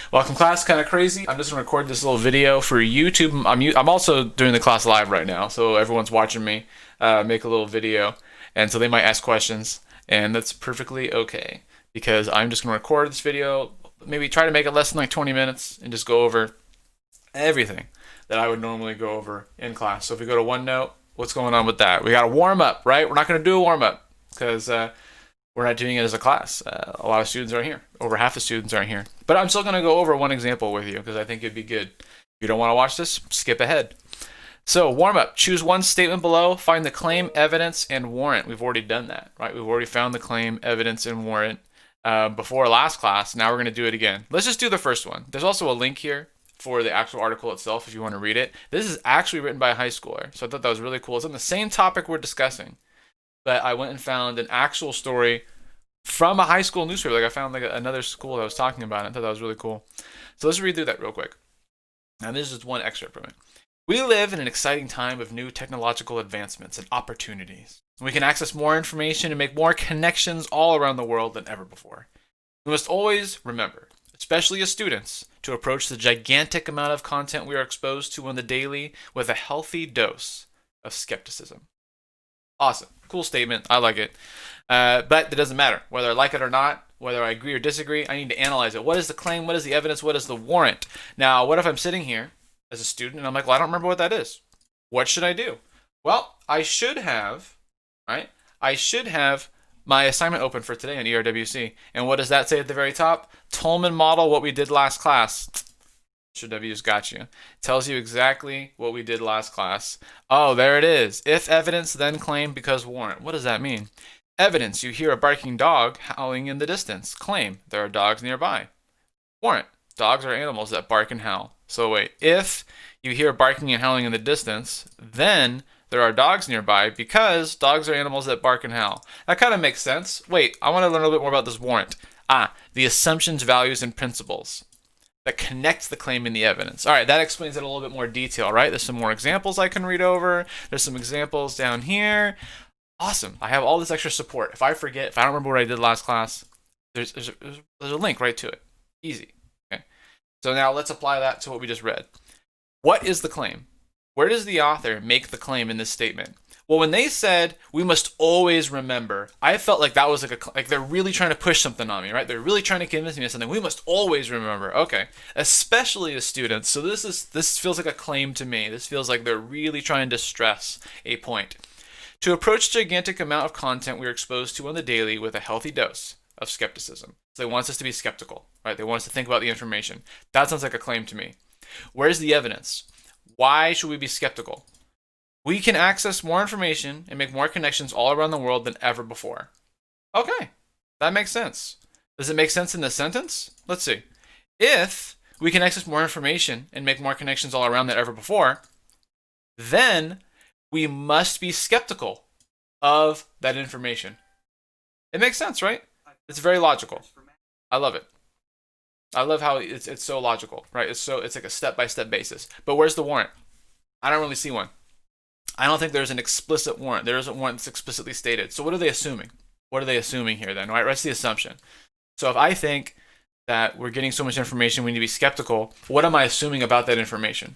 Welcome class, kind of crazy. I'm just gonna record this little video for YouTube. I'm also doing the class live right now, so everyone's watching me make a little video, and so they might ask questions, and that's perfectly okay because I'm just gonna record this video, maybe try to make it less than like 20 minutes, and just go over everything that I would normally go over in class. So if we go to OneNote, what's going on with that? We got a warm up, right? We're not gonna do a warm up because we're not doing it as a class. A lot of students aren't here. Over half the students aren't here. But I'm still going to go over one example with you because I think it'd be good. If you don't want to watch this, skip ahead. So warm up. Choose one statement below. Find the claim, evidence, and warrant. We've already done that, right? We've already found the claim, evidence, and warrant before last class. Now we're going to do it again. Let's just do the first one. There's also a link here for the actual article itself if you want to read it. This is actually written by a high schooler. So I thought that was really cool. It's on the same topic we're discussing. But I went and found an actual story from a high school newspaper. Like I found like another school that was talking about it. I thought that was really cool. So let's read through that real quick. And this is just one excerpt from it. We live in an exciting time of new technological advancements and opportunities. We can access more information and make more connections all around the world than ever before. We must always remember, especially as students, to approach the gigantic amount of content we are exposed to on the daily with a healthy dose of skepticism. Awesome. Cool statement. I like it. But it doesn't matter. Whether I like it or not, whether I agree or disagree, I need to analyze it. What is the claim? What is the evidence? What is the warrant? Now, what if I'm sitting here as a student and I'm like, well, I don't remember what that is. What should I do? Well, I should have, right? I should have my assignment open for today on ERWC. And what does that say at the very top? Toulmin model, what we did last class. W's got you. Tells you exactly what we did last class. Oh, there it is. If evidence, then claim because warrant. What does that mean? Evidence, you hear a barking dog howling in the distance. Claim, there are dogs nearby. Warrant, dogs are animals that bark and howl. So wait, if you hear barking and howling in the distance, then there are dogs nearby because dogs are animals that bark and howl. That kind of makes sense. Wait, I want to learn a little bit more about this warrant. The assumptions, values, and principles that connects the claim and the evidence. All right, that explains it a little bit more detail, right? There's some more examples I can read over. There's some examples down here. Awesome. I have all this extra support. If I forget, if I don't remember what I did last class, there's a link right to it. Easy. Okay. So now let's apply that to what we just read. What is the claim? Where does the author make the claim in this statement? Well, when they said we must always remember, I felt like that was like they're really trying to push something on me, right? They're really trying to convince me of something. We must always remember. Okay, especially as students. So this feels like a claim to me. This feels like they're really trying to stress a point. To approach the gigantic amount of content we are exposed to on the daily with a healthy dose of skepticism. So they want us to be skeptical, right? They want us to think about the information. That sounds like a claim to me. Where's the evidence? Why should we be skeptical? We can access more information and make more connections all around the world than ever before. Okay, that makes sense. Does it make sense in this sentence? Let's see. If we can access more information and make more connections all around than ever before, then we must be skeptical of that information. It makes sense, right? It's very logical. I love it. I love how it's so logical, right? It's like a step-by-step basis. But where's the warrant? I don't really see one. I don't think there's an explicit warrant. There isn't one that's explicitly stated. So what are they assuming? What are they assuming here then, right? What's the assumption? So if I think that we're getting so much information, we need to be skeptical, what am I assuming about that information?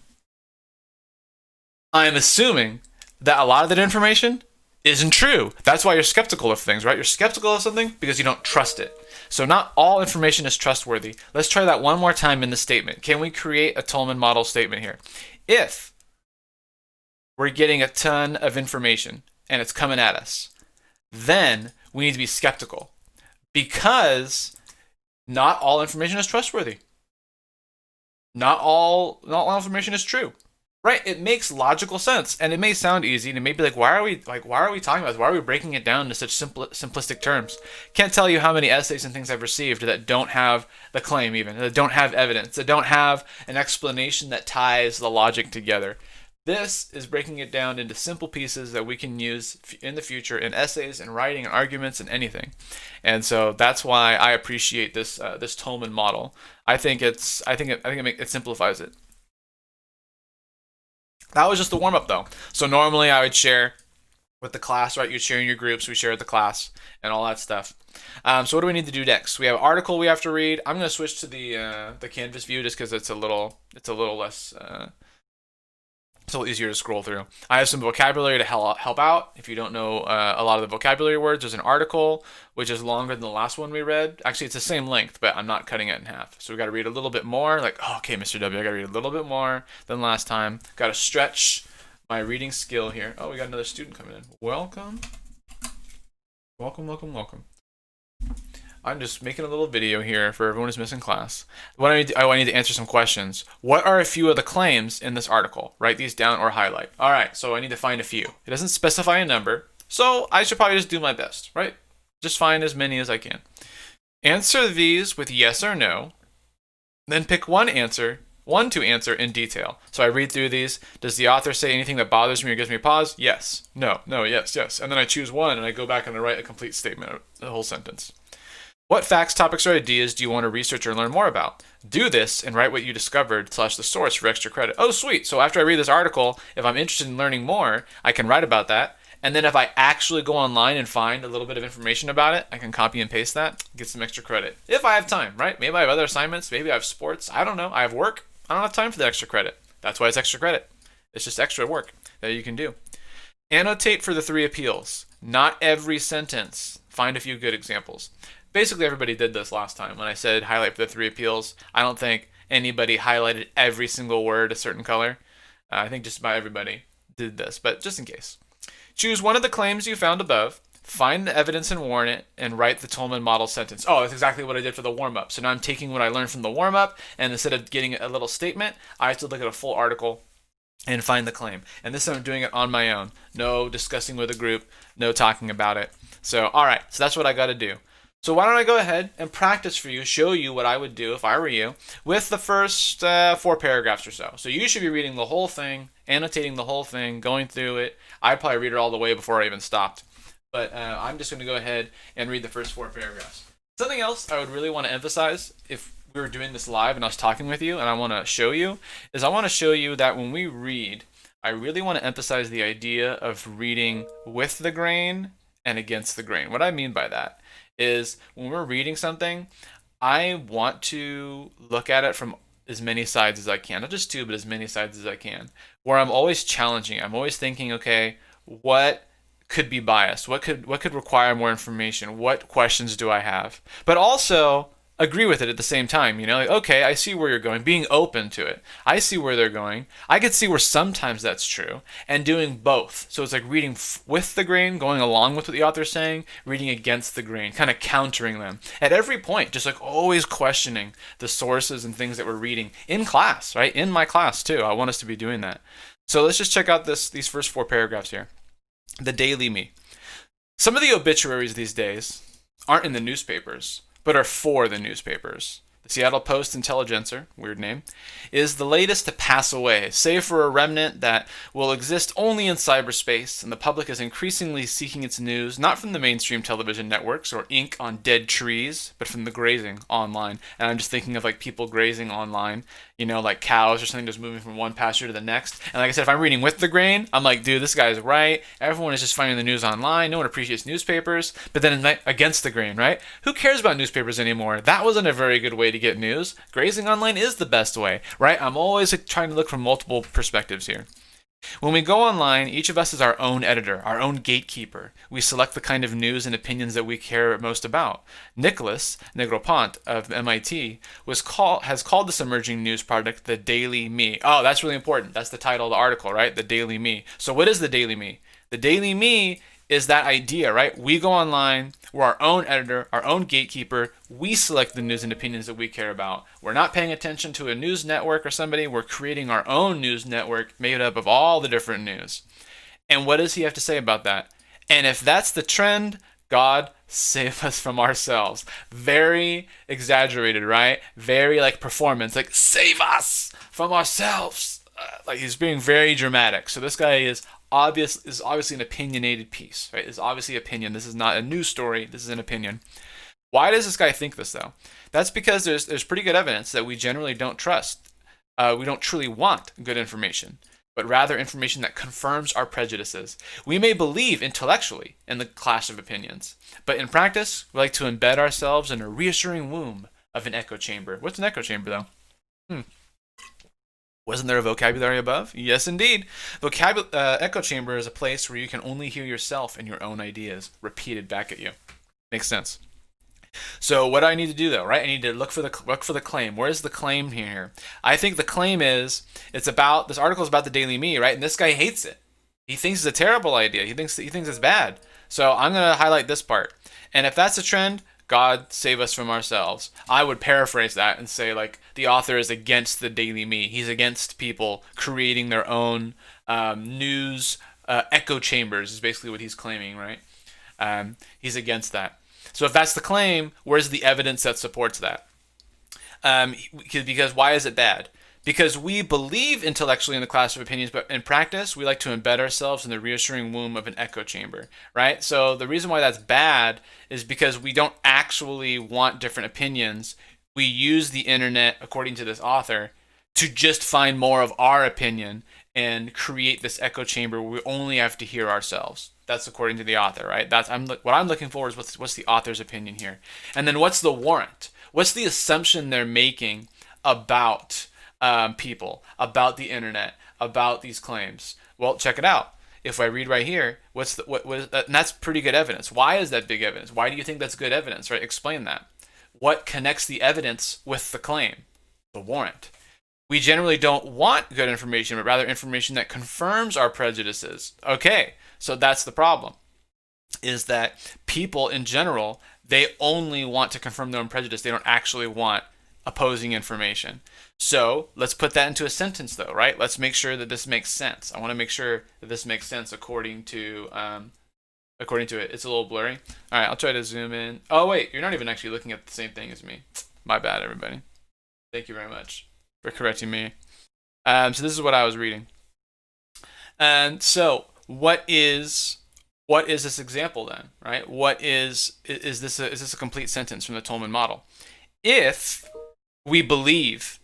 I'm assuming that a lot of that information isn't true. That's why you're skeptical of things, right? You're skeptical of something because you don't trust it. So not all information is trustworthy. Let's try that one more time in the statement. Can we create a Toulmin model statement here? If we're getting a ton of information and it's coming at us, then we need to be skeptical because not all information is trustworthy. Not all information is true. Right? It makes logical sense, and it may sound easy, and it may be like, why are we talking about this? Why are we breaking it down into such simplistic terms? Can't tell you how many essays and things I've received that don't have the claim, even that don't have evidence, that don't have an explanation that ties the logic together. This is breaking it down into simple pieces that we can use in the future in essays and writing and arguments and anything. And so that's why I appreciate this Toulmin model. I think it simplifies it. That was just the warm-up though. So normally I would share with the class, right? You share in your groups, we share with the class, and all that stuff. So what do we need to do next? We have an article we have to read. I'm going to switch to the Canvas view just because it's a little less. It's a little easier to scroll through. I have some vocabulary to help out. If you don't know a lot of the vocabulary words, there's an article which is longer than the last one we read. Actually, it's the same length, but I'm not cutting it in half. So we got to read a little bit more. Like, oh, okay, Mr. W, I got to read a little bit more than last time. Got to stretch my reading skill here. Oh, we got another student coming in. Welcome. Welcome, welcome, welcome. I'm just making a little video here for everyone who's missing class. What I need to answer some questions. What are a few of the claims in this article? Write these down or highlight. All right, so I need to find a few. It doesn't specify a number, so I should probably just do my best, right? Just find as many as I can. Answer these with yes or no, then pick one to answer in detail. So I read through these. Does the author say anything that bothers me or gives me pause? Yes. No. No. Yes. Yes. And then I choose one and I go back and I write a complete statement, the whole sentence. What facts, topics, or ideas do you want to research or learn more about? Do this and write what you discovered / the source for extra credit. Oh, sweet. So after I read this article, if I'm interested in learning more, I can write about that. And then if I actually go online and find a little bit of information about it, I can copy and paste that, get some extra credit. If I have time, right? Maybe I have other assignments. Maybe I have sports. I don't know. I have work. I don't have time for the extra credit. That's why it's extra credit. It's just extra work that you can do. Annotate for the 3 appeals. Not every sentence. Find a few good examples. Basically, everybody did this last time when I said highlight for the 3 appeals. I don't think anybody highlighted every single word a certain color. I think just about everybody did this, but just in case. Choose one of the claims you found above, find the evidence and warn it, and write the Toulmin model sentence. Oh, that's exactly what I did for the warm-up. So now I'm taking what I learned from the warm-up, and instead of getting a little statement, I have to look at a full article and find the claim. And this time I'm doing it on my own. No discussing with a group, no talking about it. So, all right, so that's what I got to do. So why don't I go ahead and practice for you, show you what I would do if I were you with the first 4 paragraphs or so. So you should be reading the whole thing, annotating the whole thing, going through it. I'd probably read it all the way before I even stopped. But I'm just going to go ahead and read the first 4 paragraphs. Something else I would really want to emphasize if we were doing this live and I was talking with you and I want to show you, is I want to show you that when we read, I really want to emphasize the idea of reading with the grain and against the grain. What I mean by that is when we're reading something, I want to look at it from as many sides as I can. Not just 2, but as many sides as I can. Where I'm always challenging. I'm always thinking, okay, what could be biased? What could require more information? What questions do I have? But also agree with it at the same time, you know, like, okay, I see where you're going, being open to it. I see where they're going. I could see where sometimes that's true, and doing both. So it's like reading with the grain, going along with what the author's saying, reading against the grain, kind of countering them at every point, just like always questioning the sources and things that we're reading in class, right? In my class too. I want us to be doing that. So let's just check out these first 4 paragraphs here. The Daily Me. Some of the obituaries these days aren't in the newspapers, but are for the newspapers. The Seattle Post-Intelligencer, weird name, is the latest to pass away, save for a remnant that will exist only in cyberspace, and the public is increasingly seeking its news not from the mainstream television networks or ink on dead trees, but from the grazing online. And I'm just thinking of like people grazing online, you know, like cows or something just moving from one pasture to the next. And like I said, if I'm reading with the grain, I'm like, dude, this guy's right. Everyone is just finding the news online. No one appreciates newspapers. But then against the grain, right? Who cares about newspapers anymore? That wasn't a very good way to get news. Grazing online is the best way, right? I'm always trying to look from multiple perspectives here. When we go online, each of us is our own editor, our own gatekeeper. We select the kind of news and opinions that we care most about. Nicholas Negroponte of MIT has called this emerging news product the Daily Me. Oh, that's really important. That's the title of the article, right? The Daily Me. So what is the Daily Me? The Daily Me is that idea, right? We go online, we're our own editor, our own gatekeeper. We select the news and opinions that we care about. We're not paying attention to a news network or somebody. We're creating our own news network made up of all the different news. And what does he have to say about that? And if that's the trend, God save us from ourselves. Very exaggerated, right? Very like performance, like save us from ourselves. Like he's being very dramatic. So this guy is obviously an opinionated piece, right? It's obviously opinion. This is not a news story. This is an opinion. Why does this guy think this though? That's because there's pretty good evidence that we generally don't trust. We don't truly want good information. but rather information that confirms our prejudices. We may believe intellectually in the clash of opinions, but in practice, we like to embed ourselves in a reassuring womb of an echo chamber. What's an echo chamber, though? Wasn't there a vocabulary above? Yes, indeed. Echo chamber is a place where you can only hear yourself and your own ideas repeated back at you. Makes sense. So what do I need to do though, right? I need to look for the claim. Where's the claim here? I think the claim is this article is about the Daily Me, right? And this guy hates it. He thinks it's a terrible idea. He thinks it's bad. So I'm going to highlight this part. And if that's a trend, God save us from ourselves. I would paraphrase that and say, like, the author is against the Daily Me. He's against people creating their own news echo chambers is basically what he's claiming, right? He's against that. So if that's the claim, where's the evidence that supports that? Because why is it bad? Because we believe intellectually in the clash of opinions, but in practice, we like to embed ourselves in the reassuring womb of an echo chamber, right? So the reason why that's bad is because we don't actually want different opinions. We use the internet, according to this author, to just find more of our opinion and create this echo chamber where we only have to hear ourselves. That's according to the author, right? What I'm looking for is what's the author's opinion here, and then what's the warrant? What's the assumption they're making about people, about the internet, about these claims? Well, check it out. If I read right here, and that's pretty good evidence. Why is that big evidence? Why do you think that's good evidence? Right? Explain that. What connects the evidence with the claim? The warrant. We generally don't want good information, but rather information that confirms our prejudices. Okay, so that's the problem, is that people in general, they only want to confirm their own prejudice. They don't actually want opposing information. So let's put that into a sentence, though, right? Let's make sure that this makes sense. I want to make sure that this makes sense according to it. It's a little blurry. All right, I'll try to zoom in. Oh, wait, you're not even actually looking at the same thing as me. My bad, everybody. Thank you very much for correcting me. So this is what I was reading. And so what is this example then, right? Is this a complete sentence from the Toulmin model? If we believe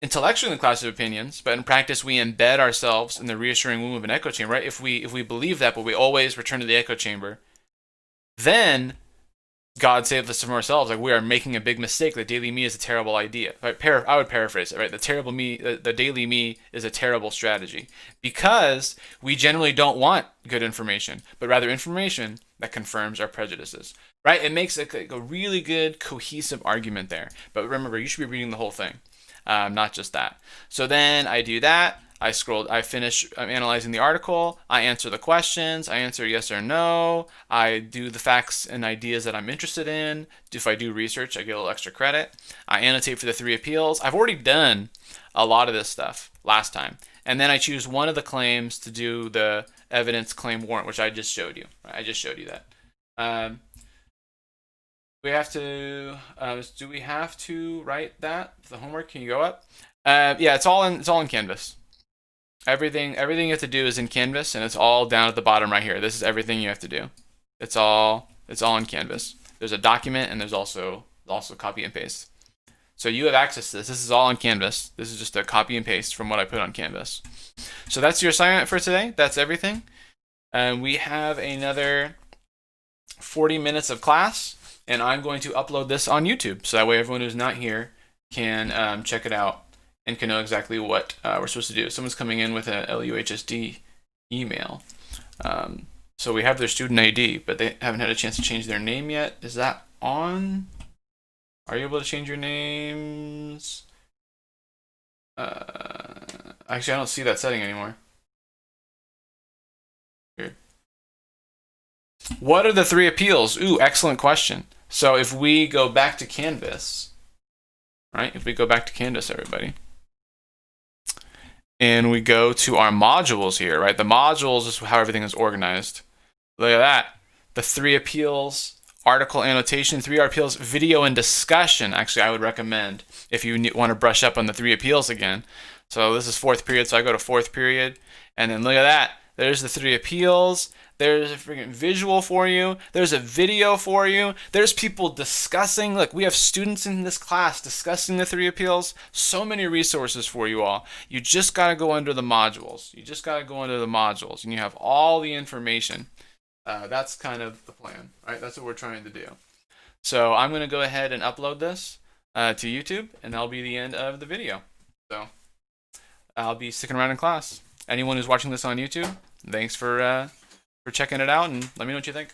intellectually in the class of opinions, but in practice we embed ourselves in the reassuring womb of an echo chamber, right? If we believe that, but we always return to the echo chamber, then God save us from ourselves. Like, we are making a big mistake. The Daily Me is a terrible idea. I would paraphrase it, right? The Daily Me is a terrible strategy because we generally don't want good information, but rather information that confirms our prejudices, right? It makes a really good cohesive argument there. But remember, you should be reading the whole thing, not just that. So then I do that. I'm analyzing the article, I answer the questions, I answer yes or no, I do the facts and ideas that I'm interested in. If I do research, I get a little extra credit. I annotate for the 3 appeals. I've already done a lot of this stuff last time. And then I choose one of the claims to do the evidence claim warrant, which I just showed you. I just showed you that. We have to, do we have to write that? The homework, can you go up? Yeah, it's all in Canvas. Everything you have to do is in Canvas, and it's all down at the bottom right here. This is everything you have to do. It's all in Canvas. There's a document, and there's also copy and paste. So you have access to this. This is all on Canvas. This is just a copy and paste from what I put on Canvas. So that's your assignment for today. That's everything. We have another 40 minutes of class, and I'm going to upload this on YouTube, so that way everyone who's not here can check it out and can know exactly what we're supposed to do. Someone's coming in with an LUHSD email. So we have their student ID, but they haven't had a chance to change their name yet. Is that on? Are you able to change your names? Actually, I don't see that setting anymore. Weird. What are the 3 appeals? Ooh, excellent question. So if we go back to Canvas, right? If we go back to Canvas, everybody, and we go to our modules here, right? The modules is how everything is organized. Look at that. The 3 appeals, article annotation, 3 appeals, video and discussion. Actually, I would recommend if you want to brush up on the 3 appeals again. So this is 4th period, so I go to 4th period, and then look at that. There's the 3 appeals. There's a freaking visual for you. There's a video for you. There's people discussing, like we have students in this class discussing the 3 appeals. So many resources for you all. You just got to go under the modules. And you have all the information. That's kind of the plan, right? That's what we're trying to do. So I'm going to go ahead and upload this to YouTube, and that'll be the end of the video. So I'll be sticking around in class. Anyone who's watching this on YouTube, thanks for checking it out, and let me know what you think.